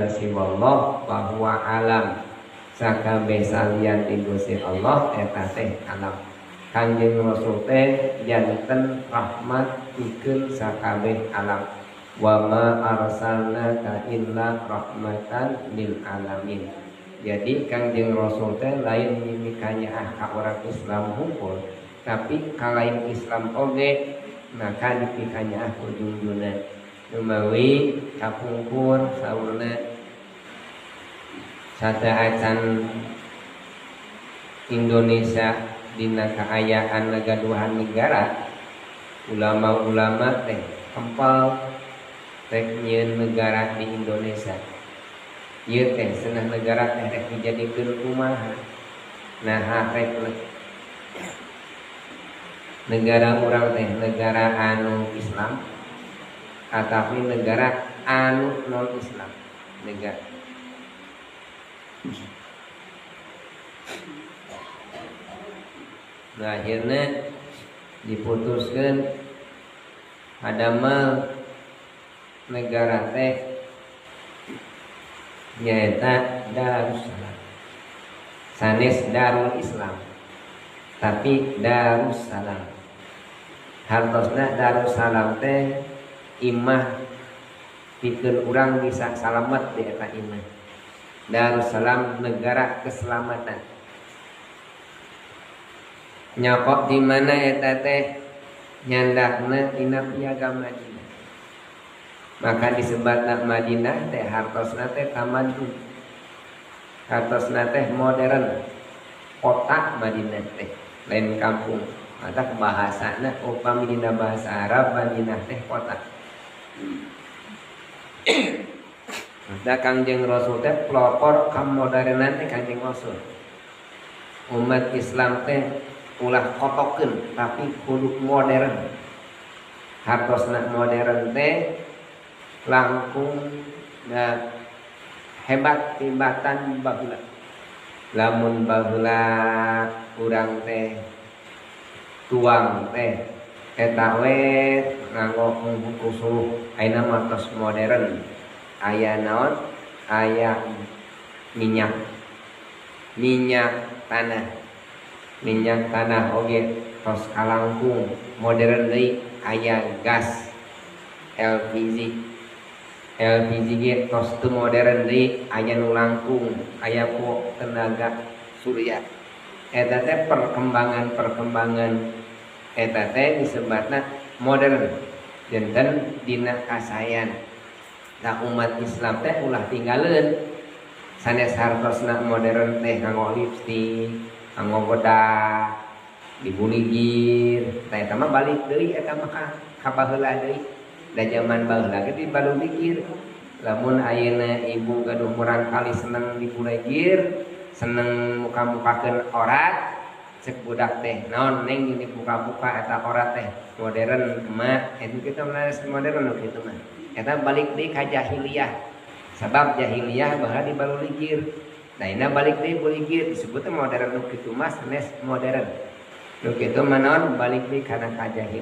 siwallah bahwa alam sakabeh salian ti Gusti Allah eta teh alam. Kanjeng Rasul teh janten rahmat pikeun sakabeh alam. Wa ma arsalnaka illa rahmatan lil alamin. Jadi Kanjeng Rasul teh lain mimikanya ka orang Islam hukum, tapi kalain Islam oge maka dipikanya ku junjungan. Numawi kapungkur saurna sadaacan Indonesia dina kaayaan ngagaduhan negara, ulama-ulama teh kempal rek nyieun negara di Indonesia. Ieu teh senah negara teh rek dijadikeun kumaha. Nah, rek negara urang teh negara anu Islam atapi negara anu non Islam negara. Nah, akhirnya diputuskan adamel negara teh nyaeta Darussalam. Sanes Darul Islam, tapi Darussalam. Hartosna Darussalam teh imah pikeun urang bisa salamet di eta imah. Darussalam negara keselamatan. Nyokok di mana eta teh nyandakna dina piagam Madinah. Maka disebatna Madinah teh hartosna teh tamadun. Hartosna teh modern. Kota Madinah teh lain kampung. Maka bahasana upami dina bahasa Arab Madinah teh kota. Maka Kanjeng Rasul teh pelopor kamodernan teh Kanjeng Rasul. Umat Islam teh ulah kotokeun tapi kudu modern. Hartosna modern teh langkung da hebat tibatan baheula. Lamun baheula urang teh tuang teh eta we nganggo kusuh ayeuna mah tos modern. Aya naon? Aya minyak tanah. Minyak tanah oge tos kalangkung modern deui. Aya gas LPG ge tos teu modern deui. Aya nu langkung, aya ku tenaga surya. Eta teh perkembangan eta teh disebutna modern. Janten dina kasayan. Nah, umat Islam teh ulah tinggalin sanes hartosna modern teh nganggo lipstik, nganggo bedak, dibuligir. Tah eta mah balik deui eta mah ka baheula deui. Da zaman baheula ge dibaligir. Lamun ayeuna ibu gaduh murang kali seneng dibuligir, seneng muka-mukakeun orat, cek budak teh naon neng ini buka-buka eta orat teh modern mah eta kita mah modern kitu mah. Eta balik deui ka jahiliyah. Sabab jahiliyah baheula dibaligir. Nah, ina balik deui buligir disebutna modern nu kitu mah sanes modern. Nu kitu mah naon balik deui kana ka jahiliyah.